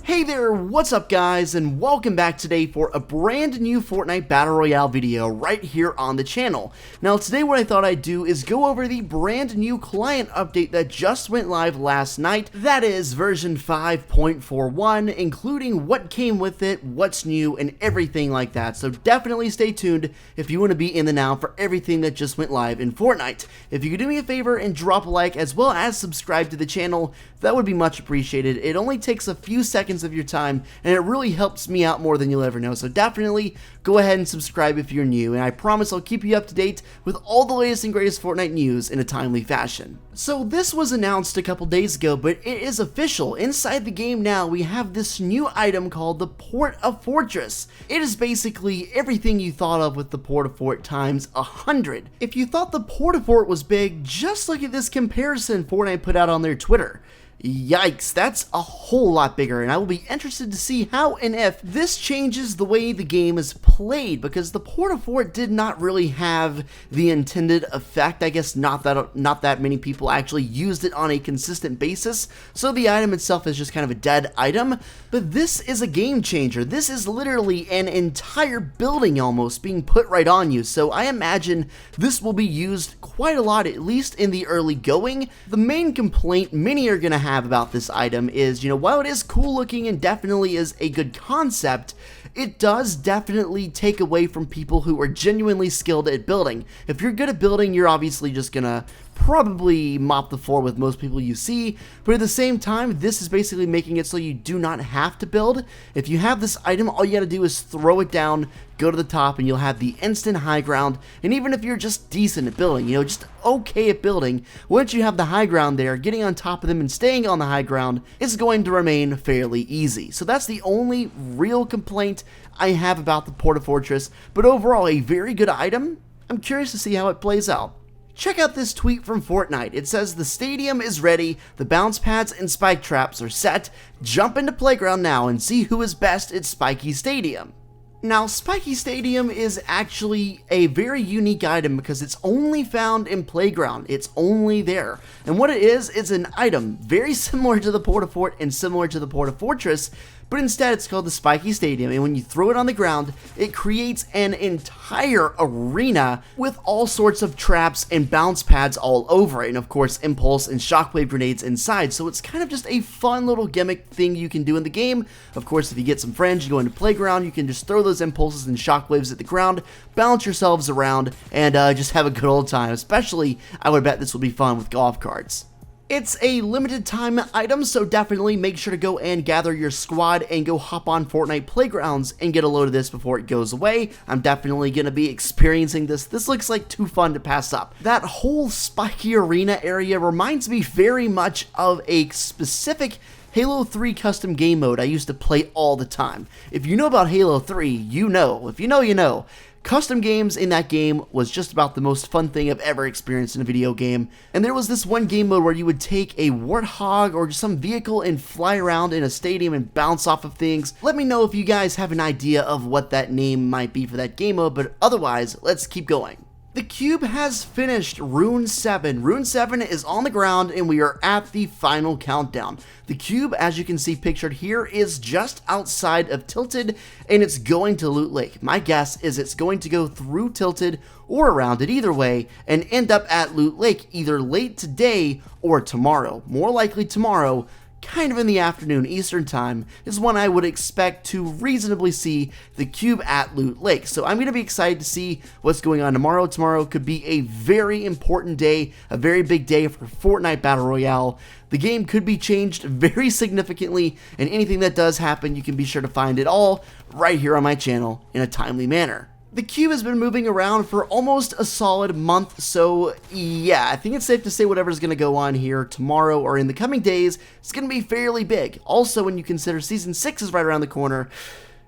Hey there, what's up guys, and welcome back today for a brand new Fortnite Battle Royale video right here on the channel. Now today what I thought I'd do is go over the brand new client update that just went live last night. That is version 5.41, including what came with it, what's new, and everything like that. So definitely stay tuned if you want to be in the now for everything that just went live in Fortnite. If you could do me a favor and drop a like as well as subscribe to the channel, that would be much appreciated. It only takes a few seconds of your time, and it really helps me out more than you'll ever know. So definitely go ahead and subscribe if you're new, and I promise I'll keep you up to date with all the latest and greatest Fortnite news in a timely fashion. So this was announced a couple days ago, but it is official. Inside the game now, we have this new item called the Port-a-Fortress. It is basically everything you thought of with the Port-a-Fort times 100. If you thought the Port-a-Fort was big, just look at this comparison Fortnite put out on their Twitter. Yikes, that's a whole lot bigger, and I will be interested to see how and if this changes the way the game is played, because the Port-a-Fort did not really have the intended effect. I guess not that many people actually used it on a consistent basis, so the item itself is just kind of a dead item. But this is a game changer. This is literally an entire building almost being put right on you, so I imagine this will be used quite a lot, at least in the early going. The main complaint many are going to have about this item is, while it is cool looking and definitely is a good concept, it does definitely take away from people who are genuinely skilled at building. If you're good at building, you're obviously just gonna probably mop the floor with most people you see, but at the same time, this is basically making it so you do not have to build. If you have this item, all you gotta do is throw it down, go to the top, and you'll have the instant high ground. And even if you're just decent at building, just okay at building, once you have the high ground there, getting on top of them and staying on the high ground is going to remain fairly easy. So that's the only real complaint I have about the Port-a-Fortress, but overall a very good item. I'm curious to see how it plays out. Check out this tweet from Fortnite. It says, "The stadium is ready, the bounce pads and spike traps are set, jump into Playground now and see who is best at Spiky Stadium." Now, Spiky Stadium is actually a very unique item because it's only found in Playground. It's only there. And what it is an item very similar to the Port-a-Fort and similar to the Port-a-Fortress, but instead it's called the Spiky Stadium, and when you throw it on the ground, it creates an entire arena with all sorts of traps and bounce pads all over it, and of course impulse and shockwave grenades inside, so it's kind of just a fun little gimmick thing you can do in the game. Of course, if you get some friends, you go into Playground, you can just throw those impulses and shockwaves at the ground, bounce yourselves around, and just have a good old time. Especially, I would bet this will be fun with golf carts. It's a limited time item, so definitely make sure to go and gather your squad and go hop on Fortnite Playgrounds and get a load of this before it goes away. I'm definitely going to be experiencing this. This looks like too fun to pass up. That whole spiky arena area reminds me very much of a specific Halo 3 custom game mode I used to play all the time. If you know about Halo 3, you know. If you know, you know. Custom games in that game was just about the most fun thing I've ever experienced in a video game. And there was this one game mode where you would take a warthog or just some vehicle and fly around in a stadium and bounce off of things. Let me know if you guys have an idea of what that name might be for that game mode, but otherwise, let's keep going. The cube has finished Rune 7. Rune 7 is on the ground and we are at the final countdown. The cube, as you can see pictured here, is just outside of Tilted and it's going to Loot Lake. My guess is it's going to go through Tilted or around it either way and end up at Loot Lake either late today or tomorrow. More likely tomorrow. Kind of in the afternoon Eastern time is when I would expect to reasonably see the cube at Loot Lake. So I'm going to be excited to see what's going on tomorrow. Tomorrow could be a very important day, a very big day for Fortnite Battle Royale. The game could be changed very significantly, and anything that does happen, you can be sure to find it all right here on my channel in a timely manner. The cube has been moving around for almost a solid month, so yeah, I think it's safe to say whatever's going to go on here tomorrow or in the coming days, it's going to be fairly big. Also, when you consider Season 6 is right around the corner,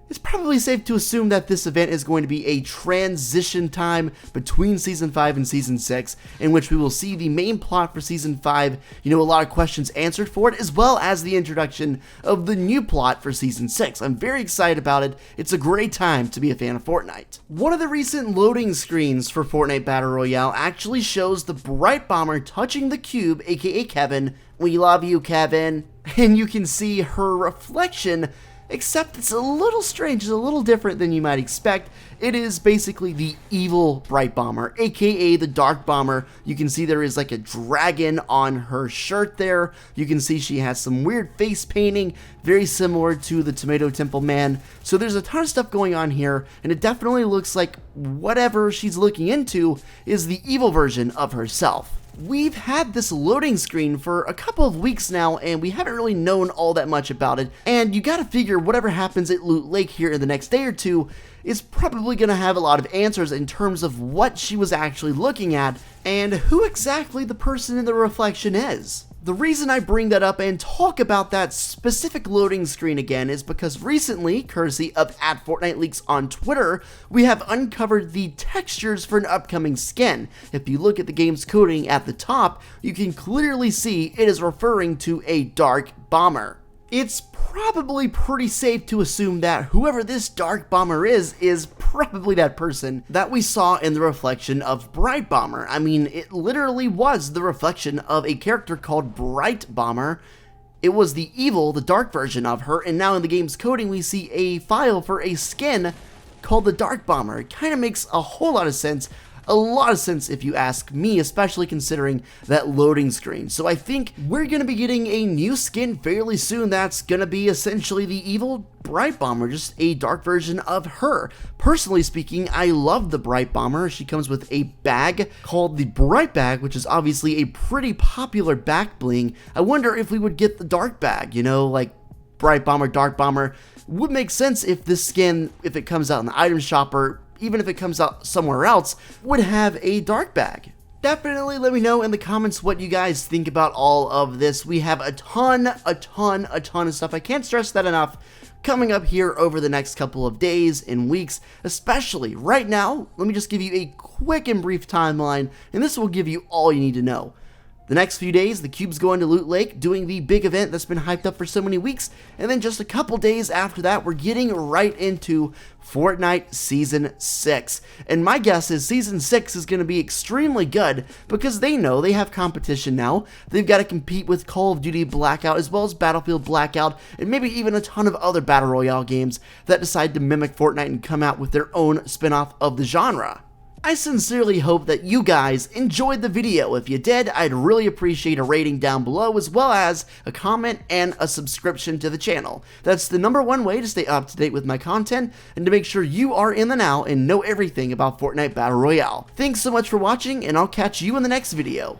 it's probably safe to assume that this event is going to be a transition time between Season 5 and Season 6, in which we will see the main plot for Season 5, a lot of questions answered for it, as well as the introduction of the new plot for Season 6. I'm very excited about it. It's a great time to be a fan of Fortnite. One of the recent loading screens for Fortnite Battle Royale actually shows the Bright Bomber touching the cube, aka Kevin. We love you, Kevin. and you can see her reflection, except it's a little strange, it's a little different than you might expect. It is basically the evil Brite Bomber, aka the Dark Bomber. You can see there is like a dragon on her shirt there. You can see she has some weird face painting, very similar to the Tomato Temple Man. So there's a ton of stuff going on here, and it definitely looks like whatever she's looking into is the evil version of herself. We've had this loading screen for a couple of weeks now, and we haven't really known all that much about it, and you gotta figure whatever happens at Loot Lake here in the next day or two is probably gonna have a lot of answers in terms of what she was actually looking at, and who exactly the person in the reflection is. The reason I bring that up and talk about that specific loading screen again is because recently, courtesy of @FortniteLeaks on Twitter, we have uncovered the textures for an upcoming skin. If you look at the game's coding at the top, you can clearly see it is referring to a Dark Bomber. It's probably pretty safe to assume that whoever this Dark Bomber is probably that person that we saw in the reflection of Brite Bomber. I mean, it literally was the reflection of a character called Brite Bomber. It was the evil, the dark version of her, and now in the game's coding we see a file for a skin called the Dark Bomber. It kind of makes a whole lot of sense. A lot of sense if you ask me, especially considering that loading screen. So I think we're going to be getting a new skin fairly soon that's going to be essentially the evil Brite Bomber, just a dark version of her. Personally speaking, I love the Brite Bomber. She comes with a bag called the Brite Bag, which is obviously a pretty popular back bling. I wonder if we would get the Dark Bag, you know, like Brite Bomber, Dark Bomber. Would make sense if this skin, if it comes out in the item shop or even if it comes out somewhere else, would have a dark bag. Definitely let me know in the comments what you guys think about all of this. We have a ton of stuff. I can't stress that enough coming up here over the next couple of days and weeks, especially right now. Let me just give you a quick and brief timeline, and this will give you all you need to know. The next few days, the Cube's going to Loot Lake, doing the big event that's been hyped up for so many weeks, and then just a couple days after that, we're getting right into Fortnite Season 6. And my guess is Season 6 is going to be extremely good, because they know they have competition now. They've got to compete with Call of Duty Blackout, as well as Battlefield Blackout, and maybe even a ton of other Battle Royale games that decide to mimic Fortnite and come out with their own spin-off of the genre. I sincerely hope that you guys enjoyed the video. If you did, I'd really appreciate a rating down below, as well as a comment and a subscription to the channel. That's the #1 way to stay up to date with my content and to make sure you are in the now and know everything about Fortnite Battle Royale. Thanks so much for watching, and I'll catch you in the next video.